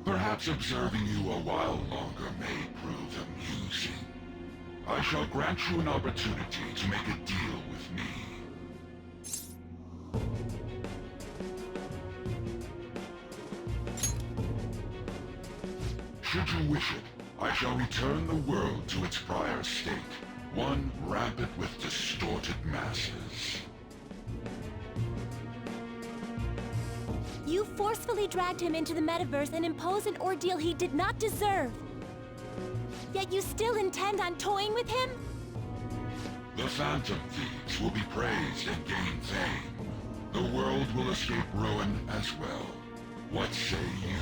Perhaps observing you a while longer may prove amusing. I shall grant you an opportunity to make a deal with me. Should you wish it, I shall return the world to its prior state, one rampant with distorted masses. You forcefully dragged him into the metaverse and imposed an ordeal he did not deserve. Yet you still intend on toying with him? The Phantom Thieves will be praised and gain fame. The world will escape ruin as well. What say you?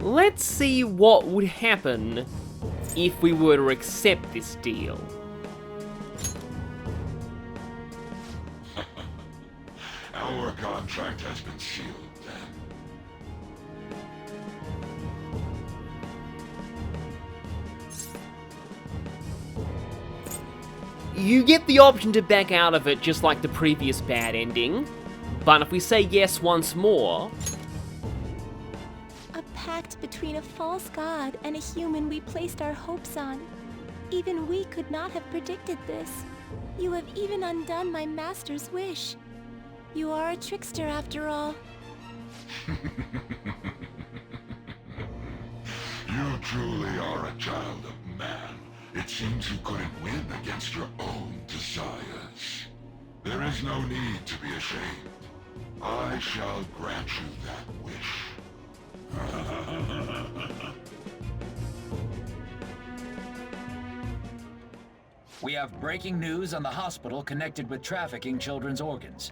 Let's see what would happen if we were to accept this deal. Our contract has been sealed, then. You get the option to back out of it just like the previous bad ending, but if we say yes once more... A pact between a false god and a human we placed our hopes on. Even we could not have predicted this. You have even undone my master's wish. You are a trickster after all. You truly are a child of man. It seems you couldn't win against your own desires. There is no need to be ashamed. I shall grant you that wish. We have breaking news on the hospital connected with trafficking children's organs.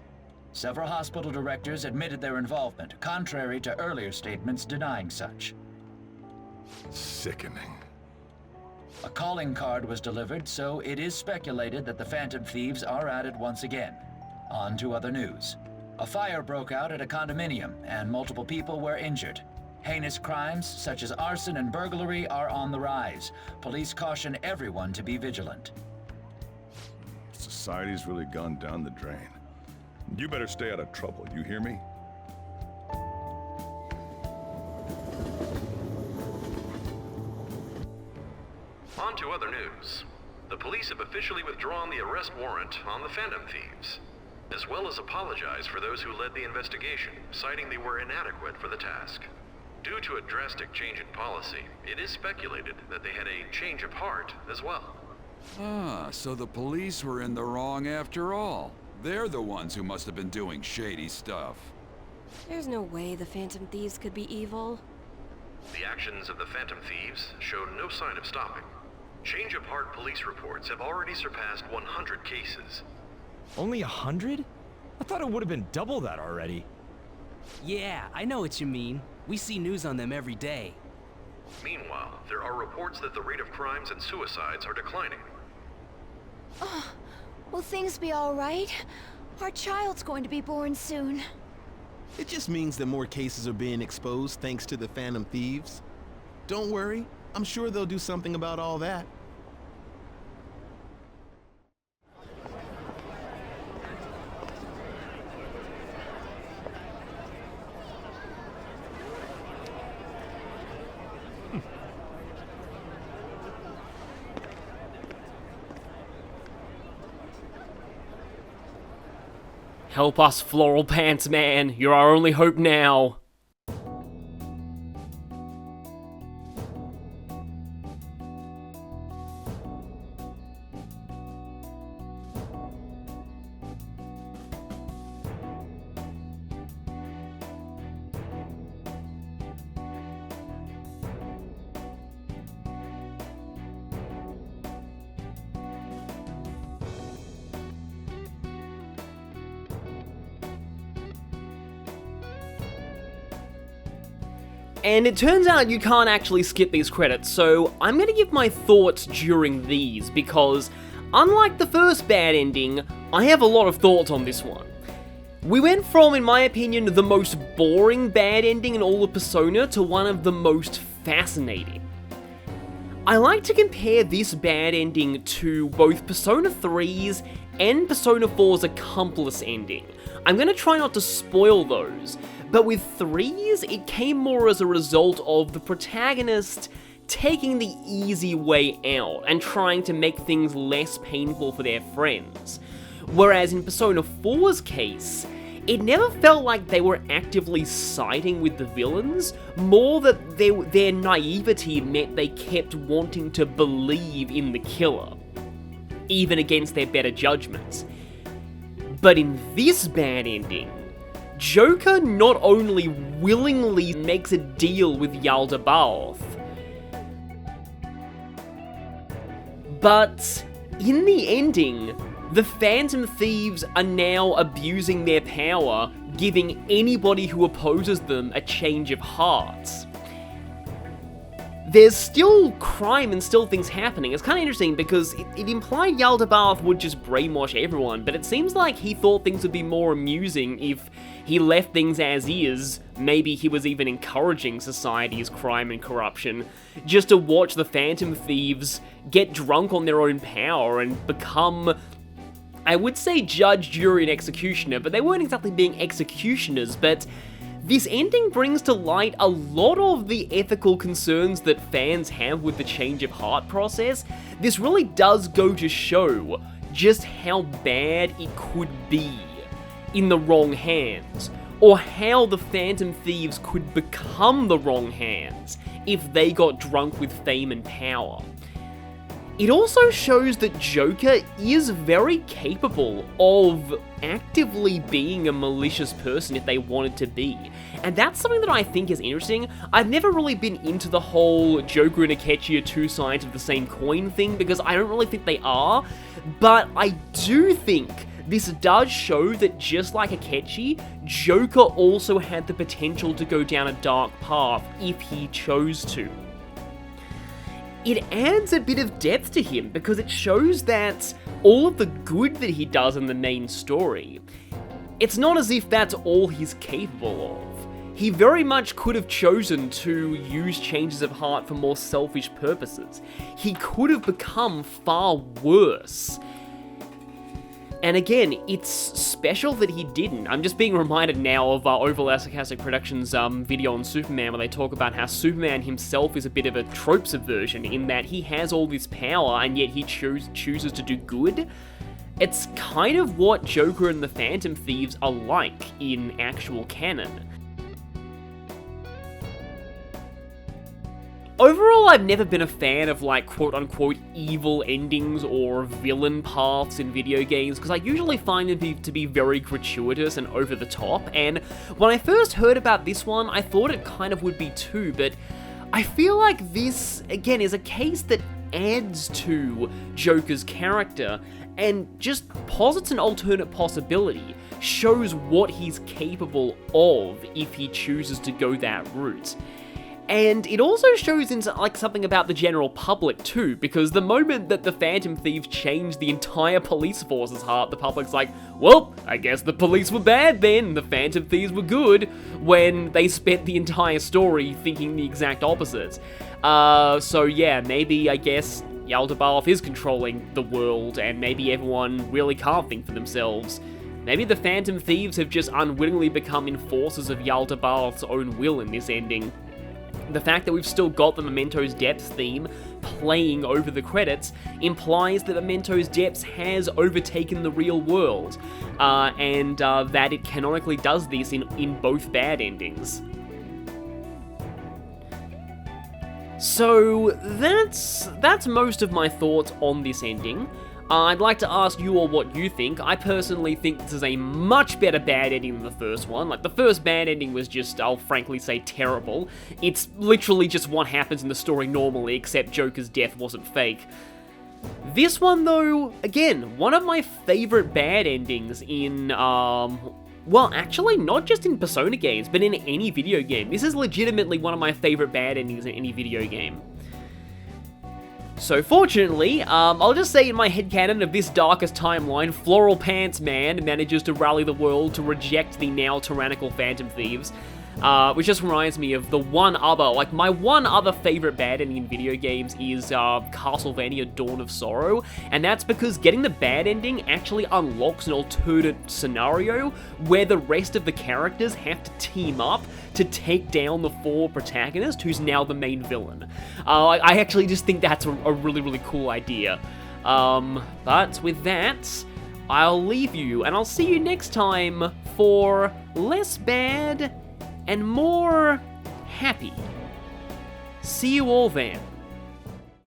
Several hospital directors admitted their involvement, contrary to earlier statements denying such. Sickening. A calling card was delivered, so it is speculated that the Phantom Thieves are at it once again. On to other news. A fire broke out at a condominium, and multiple people were injured. Heinous crimes, such as arson and burglary, are on the rise. Police caution everyone to be vigilant. Society's really gone down the drain. You better stay out of trouble, you hear me? On to other news. The police have officially withdrawn the arrest warrant on the Phantom Thieves, as well as apologized for those who led the investigation, citing they were inadequate for the task. Due to a drastic change in policy, it is speculated that they had a change of heart as well. Ah, so the police were in the wrong after all. They're the ones who must have been doing shady stuff. There's no way the Phantom Thieves could be evil. The actions of the Phantom Thieves showed no sign of stopping. Change of heart police reports have already surpassed 100 cases. Only 100? I thought it would have been double that already. Yeah, I know what you mean. We see news on them every day. Meanwhile, there are reports that the rate of crimes and suicides are declining. Oh, will things be all right? Our child's going to be born soon. It just means that more cases are being exposed thanks to the Phantom Thieves. Don't worry, I'm sure they'll do something about all that. Help us, Floral Pants Man. You're our only hope now. And it turns out you can't actually skip these credits, so I'm gonna give my thoughts during these, because unlike the first bad ending, I have a lot of thoughts on this one. We went from, in my opinion, the most boring bad ending in all of Persona to one of the most fascinating. I like to compare this bad ending to both Persona 3's and Persona 4's accomplice ending. I'm going to try not to spoil those, but with 3's, it came more as a result of the protagonist taking the easy way out and trying to make things less painful for their friends. Whereas in Persona 4's case, it never felt like they were actively siding with the villains, more that their naivety meant they kept wanting to believe in the killer, even against their better judgments. But in this bad ending, Joker not only willingly makes a deal with Yaldabaoth, but in the ending, the Phantom Thieves are now abusing their power, giving anybody who opposes them a change of hearts. There's still crime and still things happening. It's kind of interesting because it implied Yaldabaoth would just brainwash everyone, but it seems like he thought things would be more amusing if he left things as is. Maybe he was even encouraging society's crime and corruption, just to watch the Phantom Thieves get drunk on their own power and become, I would say, judge, jury, and executioner, but they weren't exactly being executioners. But this ending brings to light a lot of the ethical concerns that fans have with the change of heart process. This really does go to show just how bad it could be in the wrong hands, or how the Phantom Thieves could become the wrong hands if they got drunk with fame and power. It also shows that Joker is very capable of actively being a malicious person if they wanted to be. And that's something that I think is interesting. I've never really been into the whole Joker and Akechi are two sides of the same coin thing, because I don't really think they are. But I do think this does show that just like Akechi, Joker also had the potential to go down a dark path if he chose to. It adds a bit of depth to him because it shows that all of the good that he does in the main story, it's not as if that's all he's capable of. He very much could have chosen to use changes of heart for more selfish purposes. He could have become far worse. And again, it's special that he didn't. I'm just being reminded now of Overlay Sarcastic Productions' video on Superman, where they talk about how Superman himself is a bit of a trope subversion, in that he has all this power and yet he chooses to do good. It's kind of what Joker and the Phantom Thieves are like in actual canon. Overall, I've never been a fan of, like, quote-unquote evil endings or villain paths in video games, because I usually find them to be very gratuitous and over the top, and when I first heard about this one, I thought it kind of would be too, but I feel like this, again, is a case that adds to Joker's character, and just posits an alternate possibility, shows what he's capable of if he chooses to go that route. And it also shows like something about the general public too, because the moment that the Phantom Thieves changed the entire police force's heart, the public's like, well, I guess the police were bad then, the Phantom Thieves were good, when they spent the entire story thinking the exact opposite. So yeah, maybe, I guess, Yaldabaoth is controlling the world, and maybe everyone really can't think for themselves. Maybe the Phantom Thieves have just unwittingly become enforcers of Yaldabaoth's own will in this ending. The fact that we've still got the Memento's Depths theme playing over the credits implies that Memento's Depths has overtaken the real world, and that it canonically does this in both bad endings. So that's most of my thoughts on this ending. I'd like to ask you all what you think. I personally think this is a much better bad ending than the first one. Like, the first bad ending was just, I'll frankly say, terrible. It's literally just what happens in the story normally, except Joker's death wasn't fake. This one, though, again, one of my favorite bad endings in, well, actually, not just in Persona games, but in any video game. This is legitimately one of my favorite bad endings in any video game. So fortunately, I'll just say in my headcanon of this darkest timeline, Floral Pants Man manages to rally the world to reject the now tyrannical Phantom Thieves. Which just reminds me of the one other, like, my one other favorite bad ending in video games is Castlevania Dawn of Sorrow, and that's because getting the bad ending actually unlocks an alternate scenario where the rest of the characters have to team up to take down the 4 protagonist, who's now the main villain. I actually just think that's a really, really cool idea. But with that, I'll leave you, and I'll see you next time for less bad and more happy. See you all then.